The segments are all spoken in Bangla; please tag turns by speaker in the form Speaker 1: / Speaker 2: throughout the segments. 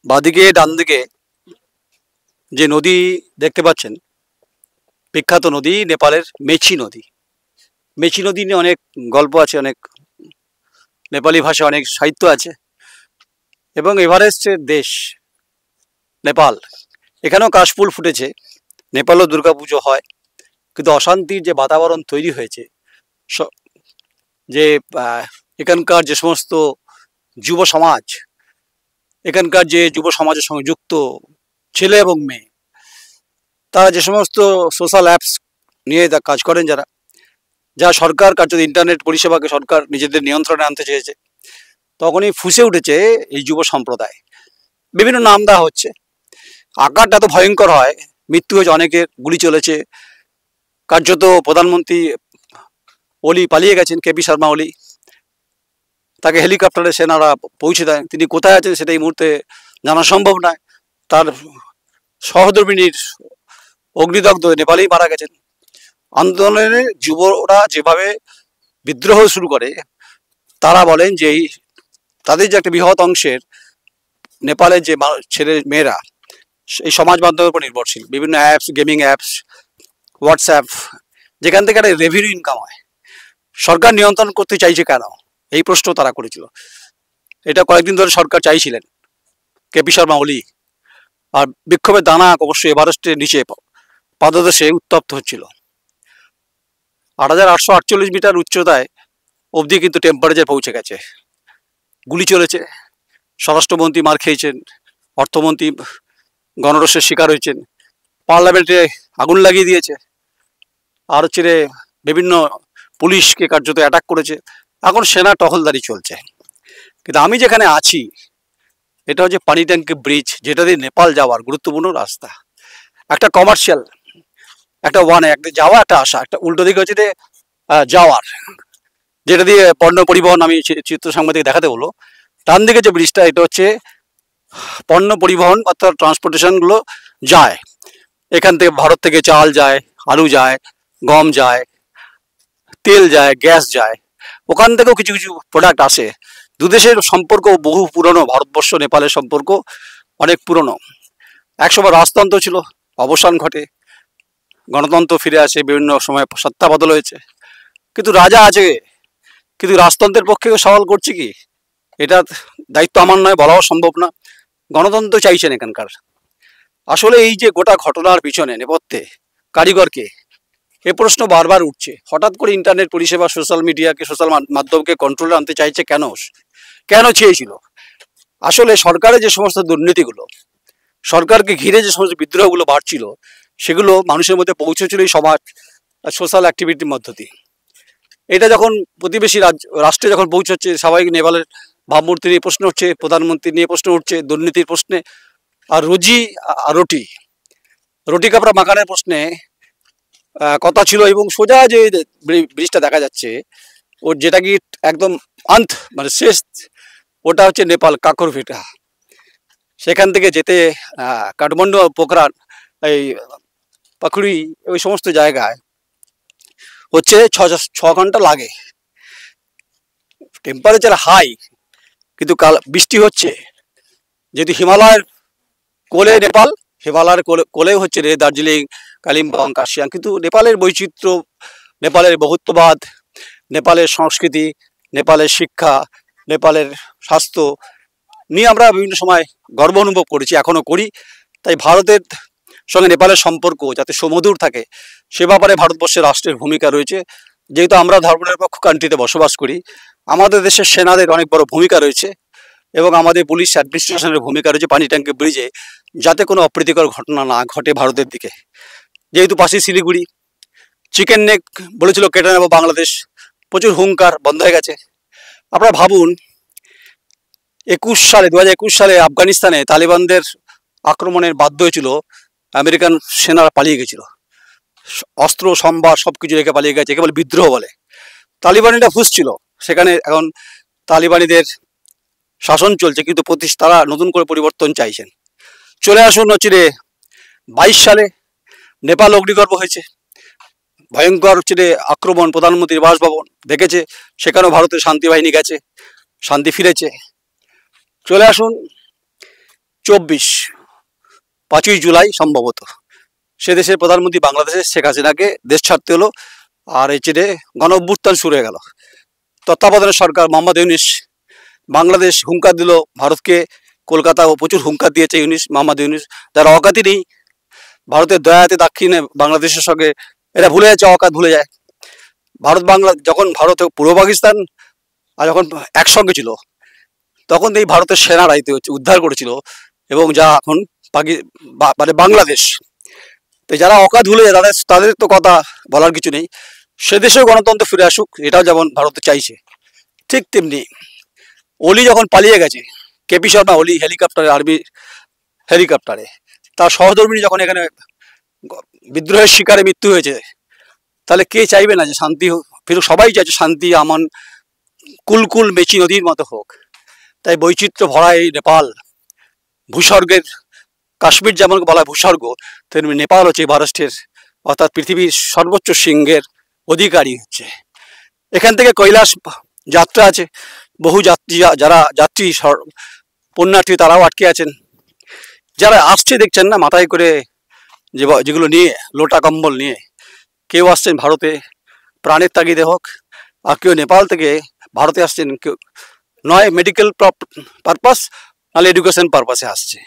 Speaker 1: বাঁদিকে ডান দিকে যে নদী দেখতে পাচ্ছেন, বিখ্যাত নদী নেপালের মেচি নদী। মেচি নদী নিয়ে অনেক গল্প আছে, অনেক নেপালি ভাষা, অনেক সাহিত্য আছে। এবং এভারেস্টের দেশ নেপাল, এখানেও কাশফুল ফুটেছে, নেপালেও দুর্গাপুজো হয়। কিন্তু অশান্তির যে বাতাবরণ তৈরি হয়েছে, যে এখানকার যে সমস্ত যুব সমাজ, এখানকার যে যুব সমাজের সঙ্গে যুক্ত ছেলে এবং মেয়ে, তারা যে সমস্ত সোশ্যাল অ্যাপস নিয়ে কাজ করেন, যা সরকার কার্যত ইন্টারনেট পরিষেবাকে সরকার নিজেদের নিয়ন্ত্রণে আনতে চেয়েছে, তখনই ফুঁসে উঠেছে এই যুব সম্প্রদায়। বিভিন্ন নাম দেওয়া হচ্ছে, আকারটা এত ভয়ঙ্কর হয়, মৃত্যু হয়েছে অনেকের, গুলি চলেছে। কার্যত প্রধানমন্ত্রী ওলি পালিয়ে গেছেন, কেপি শর্মা ওলি, তাকে হেলিকপ্টারে সেনারা পৌঁছে দেয়। তিনি কোথায় আছেন সেটা এই মুহূর্তে জানা সম্ভব নয়। তার সহধর্মিনীর অগ্নিদগ্ধ নেপালেই মারা গেছেন। আন্দোলনে যুবরা যেভাবে বিদ্রোহ শুরু করে, তারা বলেন যে তাদের যে একটা বৃহৎ অংশের নেপালের যে ছেলে মেয়েরা এই সমাজ মাধ্যমের উপর নির্ভরশীল, বিভিন্ন অ্যাপস, গেমিং অ্যাপস, হোয়াটসঅ্যাপ, যেখান থেকে একটা রেভিনিউ ইনকাম হয়, সরকার নিয়ন্ত্রণ করতে চাইছে কেন, এই প্রশ্ন তারা করেছিল। এটা কয়েকদিন ধরে সরকার চাইছিলেন, কেপি শর্মা ওলি। আর বিক্ষোভের দানা অবশ্যই এভারেস্টের নিচে পাদদেশে উত্তপ্ত হচ্ছিল। 8,848 মিটার উচ্চতায় অবধি কিন্তু টেম্পারেচার পৌঁছে গেছে। গুলি চলেছে, স্বরাষ্ট্রমন্ত্রী মার খেয়েছেন, অর্থমন্ত্রী গণরোষের শিকার হয়েছেন, পার্লামেন্টে আগুন লাগিয়ে দিয়েছে, আর হচ্ছে বিভিন্ন পুলিশকে কার্যত অ্যাটাক করেছে। এখন সেনা টহলদারি চলছে। কিন্তু আমি যেখানে আছি, এটা হচ্ছে পানিট্যাঙ্কি ব্রিজ, যেটা দিয়ে নেপাল যাওয়ার গুরুত্বপূর্ণ রাস্তা। একটা কমার্শিয়াল, একটা একটা যাওয়া, একটা আসা, একটা উল্টো দিকে হচ্ছে যাওয়ার, যেটা দিয়ে পণ্য পরিবহন, আমি চিত্র সাংবাদিক দেখাতে বলবো। ডান দিকে যে ব্রিজটা, এটা হচ্ছে পণ্য পরিবহন অর্থাৎ ট্রান্সপোর্টেশনগুলো যায়। এখান থেকে ভারত থেকে চাল যায়, আলু যায়, গম যায়, তেল যায়, গ্যাস যায়, ওখান থেকেও কিছু কিছু প্রোডাক্ট আসে। দুদেশের সম্পর্ক বহু পুরনো, ভারতবর্ষ নেপালের সম্পর্ক অনেক পুরনো। একসময় রাজতন্ত্র ছিল, অবসান ঘটে, গণতন্ত্র ফিরে আসে, বিভিন্ন সময় সত্তা বদল হয়েছে, কিন্তু রাজা আছে, কিন্তু রাজতন্ত্রের পক্ষে সওয়াল করছে কি, এটা দায়িত্ব আমার নয়, বলাও সম্ভব না। গণতন্ত্র চাইছেন এখানকার। আসলে এই যে গোটা ঘটনার পিছনে নেপথ্যে কারিগরকে, এ প্রশ্ন বারবার উঠছে। হঠাৎ করে ইন্টারনেট পরিষেবা, সোশ্যাল মিডিয়াকে, সোশ্যাল মাধ্যমকে কন্ট্রোলে আনতে চাইছে কেন চেয়েছিল? আসলে সরকারের যে সমস্ত দুর্নীতিগুলো, সরকারকে ঘিরে যে সমস্ত বিদ্রোহগুলো বাড়ছিল, সেগুলো মানুষের মধ্যে পৌঁছেছিল এই সমাজ সোশ্যাল অ্যাক্টিভিটির মধ্য দিয়ে। এটা যখন প্রতিবেশী রাষ্ট্রে যখন পৌঁছচ্ছে, স্বাভাবিক নেপালের ভাবমূর্তি নিয়ে প্রশ্ন উঠছে, প্রধানমন্ত্রী নিয়ে প্রশ্ন উঠছে, দুর্নীতির প্রশ্নে, আর রুটি কাপড়া মাখানের প্রশ্নে কথা ছিল। এবং সোজা যে ব্রিজটা দেখা যাচ্ছে, ওর যেটা কি একদম মানে শেষ, ওটা হচ্ছে নেপাল কাকরভিটা। সেখান থেকে যেতে কাঠমান্ডু, পোখরান, এই পাখুড়ি, ওই সমস্ত জায়গায় হচ্ছে 6 ঘন্টা লাগে। টেম্পারেচার হাই, কিন্তু বৃষ্টি হচ্ছে। যেহেতু হিমালয়ের কোলে নেপাল, হিমালয়ের কোলে হচ্ছে দার্জিলিং, কালিম্পং, কার্শিয়াং। কিন্তু নেপালের বৈচিত্র্য, নেপালের বহুত্ববাদ, নেপালের সংস্কৃতি, নেপালের শিক্ষা, নেপালের স্বাস্থ্য নিয়ে আমরা বিভিন্ন সময় গর্ব অনুভব করেছি, এখনো করি। তাই ভারতের সঙ্গে নেপালের সম্পর্ক যাতে সুমধুর থাকে, সে ব্যাপারে ভারতবর্ষের রাষ্ট্রের ভূমিকা রয়েছে। যেহেতু আমরা ধর্মনিরপেক্ষ কান্ট্রিতে বসবাস করি, আমাদের দেশের সেনাদের অনেক বড় ভূমিকা রয়েছে, এবং আমাদের পুলিশ অ্যাডমিনিস্ট্রেশনের ভূমিকা রয়েছে পানিট্যাঙ্কি ব্রিজে, যাতে কোনো অপ্রীতিকর ঘটনা না ঘটে ভারতের দিকে। যেহেতু পাশে শিলিগুড়ি, চিকেন নেক বলেছিল কেটে নেব বাংলাদেশ, প্রচুর হুঙ্কার, বন্ধ হয়ে গেছে। আপনারা ভাবুন, 2021 সালে আফগানিস্তানে তালিবানদের আক্রমণের বাধ্য হয়েছিল, আমেরিকান সেনারা পালিয়ে গেছিল, অস্ত্র সম্ভার সবকিছু রেখে পালিয়ে গেছে, কেবল বিদ্রোহ বলে। তালিবানিরা ফুসছিল সেখানে, এখন তালিবানিদের শাসন চলছে, কিন্তু তারা নতুন করে পরিবর্তন চাইছেন। চলে আসুন হচ্ছে 22 সালে নেপাল অগ্নিগর্ভ হয়েছে, ভয়ঙ্কর হচ্ছে আক্রমণ, প্রধানমন্ত্রীর বাসভবন দেখেছে, সেখানেও ভারতের শান্তি বাহিনী গেছে, শান্তি ফিরেছে। চলে আসুন 24 5ই জুলাই সম্ভবত সে দেশের প্রধানমন্ত্রী বাংলাদেশের শেখ হাসিনাকে দেশ ছাড়তে হলো। আর এই চেয়ে গণ অভ্যুত্থান শুরু হয়ে গেল। তত্ত্বাবধানের সরকার মোহাম্মদ ইউনিস, বাংলাদেশ হুঙ্কার দিল ভারতকে, কলকাতাও প্রচুর হুঙ্কার দিয়েছে মোহাম্মদ ইউনিস, যারা অকাতই নেই ভারতের দয়াতে দাক্ষিণে বাংলাদেশের সঙ্গে, এরা ভুলে যাচ্ছে, অকাত ভুলে যায়। ভারত বাংলা যখন ভারত পূর্ব পাকিস্তান আর যখন একসঙ্গে ছিল তখন এই ভারতের সেনারা উদ্ধার করেছিল, এবং যা এখন মানে বাংলাদেশ, তো যারা অকাত ভুলে যায় তাদের তো কথা বলার কিছু নেই। সে দেশেও গণতন্ত্র ফিরে আসুক, এটাও যেমন ভারত চাইছে, ঠিক তেমনি ওলি যখন পালিয়ে গেছে, কেপি শর্মা ওলি হেলিকপ্টারে, আর্মি হেলিকপ্টারে, তার সহধর্মিনী যখন এখানে বিদ্রোহের শিকারে মৃত্যু হয়েছে, তাহলে কে চাইবে না যে শান্তি ফিরুক? সবাই চাইছে শান্তি, আমান, কুলকুল মেচি নদীর মতো হোক। তাই বৈচিত্র্য ভরা এই নেপাল, ভূস্বর্গের কাশ্মীর যেমন বলা হয় ভূস্বর্গ, তেমনি নেপাল হচ্ছে ভারতের অর্থাৎ পৃথিবীর সর্বোচ্চ শৃঙ্গের অধিকারী হচ্ছে। এখান থেকে কৈলাস যাত্রা আছে, বহু যাত্রী, যারা যাত্রী পুণ্যার্থী তারাও আটকে আছেন। যারা আসছে দেখছেন না মাথায় করে যেগুলো নিয়ে, লোটা কম্বল নিয়ে, কেউ আসছেন ভারতে প্রাণের তাগিদে হোক, আর কেউ নেপাল থেকে ভারতে আসছেন, কেউ নয় মেডিকেল পারপাস, নাহলে এডুকেশন পারপাসে আসছে।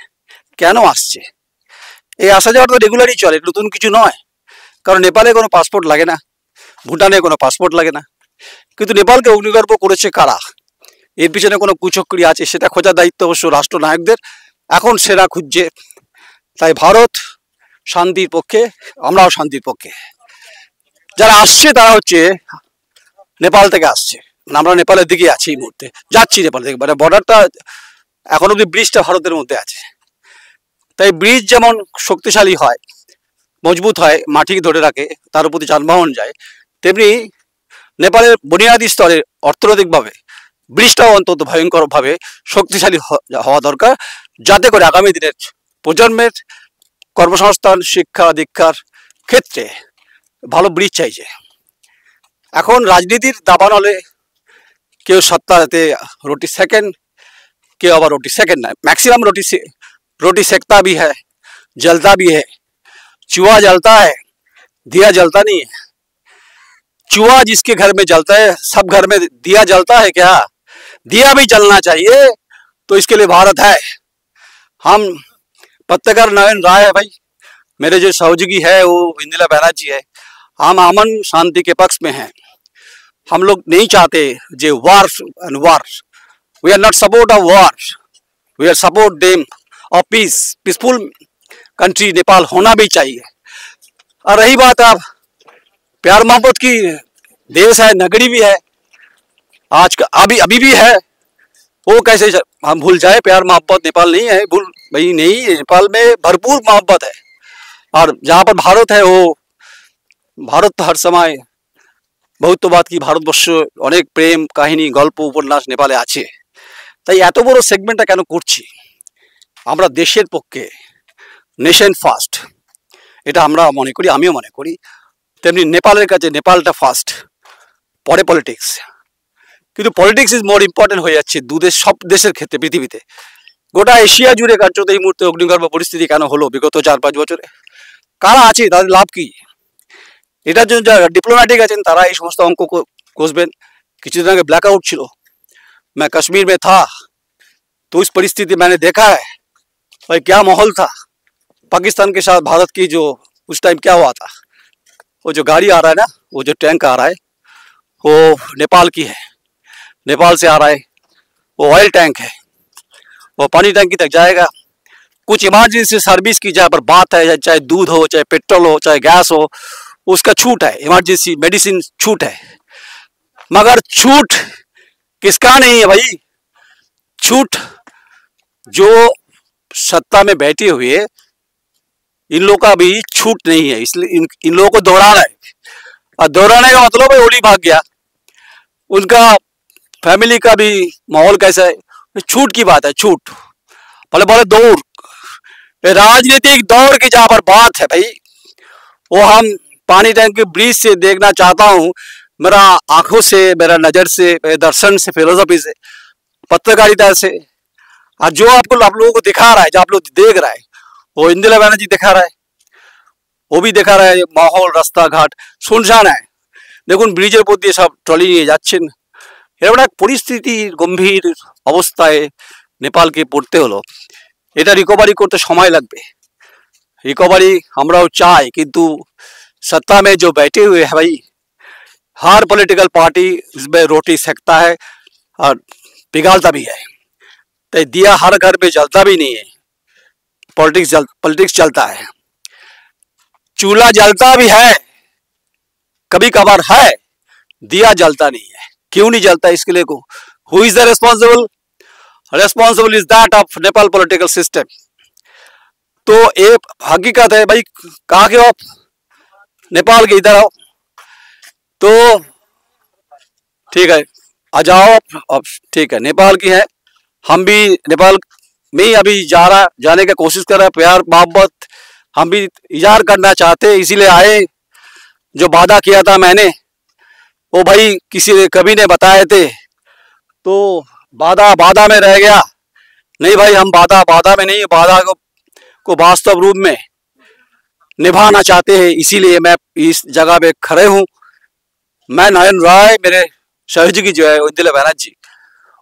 Speaker 1: কেন আসছে? এই আসা যাওয়াটা তো রেগুলারই চলে, নতুন কিছু নয়। কারণ নেপালে কোনো পাসপোর্ট লাগে না, ভুটানে কোনো পাসপোর্ট লাগে না, কিন্তু নেপালকে অগ্নিগর্ভ করেছে কারা? এর পিছনে কোনো কুচক্রি আছে, সেটা খোঁজার দায়িত্ব অবশ্য রাষ্ট্রনায়কদের। এখন সেরা খুঁজছে। তাই ভারত শান্তির পক্ষে, আমরাও শান্তির পক্ষে। যারা আসছে তারা হচ্ছে নেপাল থেকে আসছে, আমরা নেপালের দিকে আছি এই মুহূর্তে, যাচ্ছি নেপাল থেকে, মানে বর্ডারটা এখন অব্দি ব্রিজটা ভারতের মধ্যে আছে। তাই ব্রিজ যেমন শক্তিশালী হয়, মজবুত হয়, মাটি ধরে রাখে, তার উপর যানবাহন যায়, তেমনি নেপালের বুনিয়াদী স্তরে অর্থনৈতিকভাবে ব্রিজটাও অন্তত ভয়ঙ্করভাবে শক্তিশালী হওয়া দরকার, যাতে করে আগামী দিনের প্রজন্মের কর্মসংস্থান, শিক্ষা দীক্ষার ক্ষেত্রে ভালো ব্রিজ চাইছে। এখন রাজনীতির দাবানলে কেউ সত্তাতে रोटी सेकंड, কেউ আবার रोटी सेकंड না, मैक्सिमम रोटी सेकता भी है, जलता भी है। चूहा जलता है, दिया जलता नहीं है। चूहा जिसके घर में जलता है, सब घर में दिया जलता है क्या? दिया भी जलना चाहिए, तो इसके लिए भारत है। हम पत्रकार नवीन राय है भाई, मेरे जो सहयोगी है वो इंदिरा बैनर्जी है, हम अमन शांति के पक्ष में हैं। हम लोग नहीं चाहते जे war and war, we are not support of war, we are support them of peace, peaceful country Nepal होना भी चाहिए। और रही बात आप प्यार मोहब्बत की, देश है, नगरी भी है, आज का अभी भी है, वो कैसे हम भूल जाए? प्यार मोहब्बत नेपाल नहीं है, भूल भाई नहीं, नेपाल में भरपूर मोहब्बत है। और जहाँ पर भारत है, वो भारत तो हर समय বহুত্ববাদ কি ভারতবর্ষ অনেক প্রেম কাহিনী গল্প উপন্যাস নেপালে আছে। তাই এত বড় সেগমেন্টটা কেন করছি? আমরা দেশের পক্ষে, নেশন ফার্স্ট, এটা আমরা মনে করি, আমিও মনে করি। তেমনি নেপালের কাছে নেপালটা ফার্স্ট, পরে পলিটিক্স। কিন্তু পলিটিক্স ইজ মোর ইম্পর্টেন্ট হয়ে যাচ্ছে সব দেশের ক্ষেত্রে পৃথিবীতে। গোটা এশিয়া জুড়ে কার্যত এই মুহূর্তে অগ্নিগর্ভ পরিস্থিতি কেন হলো বিগত 4-5 বছরে? কারা আছে, তাদের লাভ কি? এটার জন্য যারা ডিপ্লোম্যাটিক আছেন তারা এই সমস্ত অঙ্ক কষবেন। কিছুদিন আগে ब्लैक आउट ছিল, मैं कश्मीर में था तो इस परिस्थिति मैंने देखा है भाई, क्या माहौल था। पाकिस्तान के साथ भारत की जो उस टाइम क्या हुआ था, वो जो गाड़ी आ रहा है ना, वो जो टैंक आ रहा है, वो नेपाल की है, नेपाल से आ रहा है, वो ऑयल टैंक है, वो पानी टैंकी तक जाएगा। कुछ इमरजेंसी सर्विस की जहाँ पर बात है, चाहे दूध हो, चाहे पेट्रोल हो, चाहे गैस हो, उसका छूट है, इमरजेंसी मेडिसिन छूट है। मगर छूट किसका नहीं है भाई? छूट जो सत्ता में बैठे हुए इन लोगों का भी छूट नहीं है, इसलिए इन लोगों को दोहराना है। और दोहराने का मतलब है ओली भाग गया, उनका फैमिली का भी माहौल कैसा है, छूट की बात है। छूट भले बोले दौड़, राजनीतिक दौड़ की जहाँ पर बात है भाई, वो हम पानी टैंक के ब्रिज से देखना चाहता हूँ, मेरा आंखों से, मेरा नज़र से, मेरे दर्शन से, फिलोसफी से, पत्रकारिता से, और जो आपको आप लोगों को दिखा रहा है, जो आप लोग देख रहा है, वो इंदिरा बैनर्जी दिखा रहा है, वो भी दिखा रहा है। माहौल रास्ता घाट सुनसान है। দেখুন ব্রিজের উপর দিয়ে সব ট্রলি নিয়ে যাচ্ছেন। এরকম এক পরিস্থিতি গম্ভীর অবস্থায় নেপালকে পড়তে হলো। এটা রিকভারি করতে সময় লাগবে। रिकवरी हमराও चाय किंतु सत्ता में जो बैठे हुए हैं भाई, हर पॉलिटिकल पार्टी इसमें रोटी सेकता है और पिघालता भी है। तो दिया हर घर में जलता भी नहीं है। पॉलिटिक्स चलता है, चूल्हा जलता भी है कभी कभार है, दिया जलता नहीं है। क्यों नहीं जलता इसके लिए को who is the responsible? Responsible is that of Nepal political system. तो ये हकीकत है भाई। कहाँ के हो आप? नेपाल के, इधर आओ। तो ठीक है, आ जाओ अब। ठीक है, नेपाल की है, हम भी नेपाल में ही अभी जाने का कोशिश कर रहे हैं। प्यार मोहब्बत हम भी इजहार करना चाहते, इसीलिए आए। जो वादा किया था मैंने, वो भाई किसी ने कभी ने बताए थे, तो वादा में रह गया। नहीं भाई, हम वादा में नहीं, वादा को वास्तव रूप में निभाना चाहते हैं। इसीलिए मैं इस जगह पे खड़े हूँ। मैं नयन राय, मेरे सहयोगी जो है इंदिरा बैनर्जी,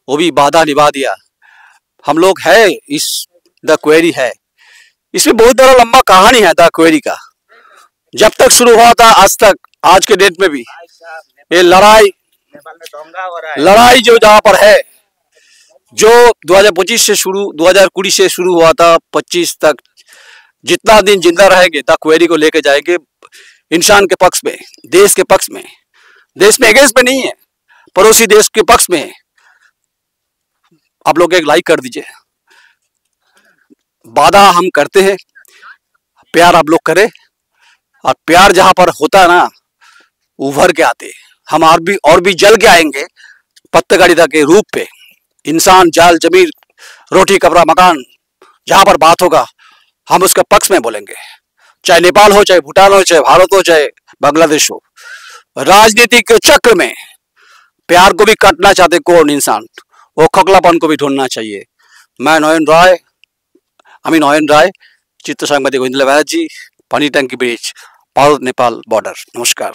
Speaker 1: वो भी वादा निभा दिया। हम लोग है इस द क्वेरी है। इसमें बहुत बड़ा लंबा कहानी है द क्वेरी का। जब तक शुरू हुआ था आज तक, आज के डेट में भी ये लड़ाई जो जहाँ पर है, जो 2025 से शुरू 2020 से शुरू हुआ था 25 तक, जितना दिन जिंदा रहेंगे द क्वेरी को लेके जाएंगे इंसान के पक्ष में, देश के पक्ष में। देश में अगेंस्ट में नहीं है, पड़ोसी देश के पक्ष में। आप लोग एक लाइक कर दीजिए। वादा हम करते हैं, प्यार आप लोग करें, और प्यार जहां पर होता है ना, उभर के आते। हम और भी जल के आएंगे पत्रकारिता के रूप पे। इंसान, जाल, जमीन, रोटी, कपड़ा, मकान, जहां पर बात होगा हम उसके पक्ष में बोलेंगे। चाहे नेपाल हो, चाहे भूटान हो, चाहे भारत हो, चाहे बांग्लादेश हो। राजनीति के चक्र में प्यार को भी काटना चाहते कौन इंसान, वो खोखलापन को भी ढूंढना चाहिए। मैं नयन राय, चित्र सांबादिक इंदिरा बैनर्जी, पानी टंकी ब्रिज, भारत नेपाल बॉर्डर। नमस्कार।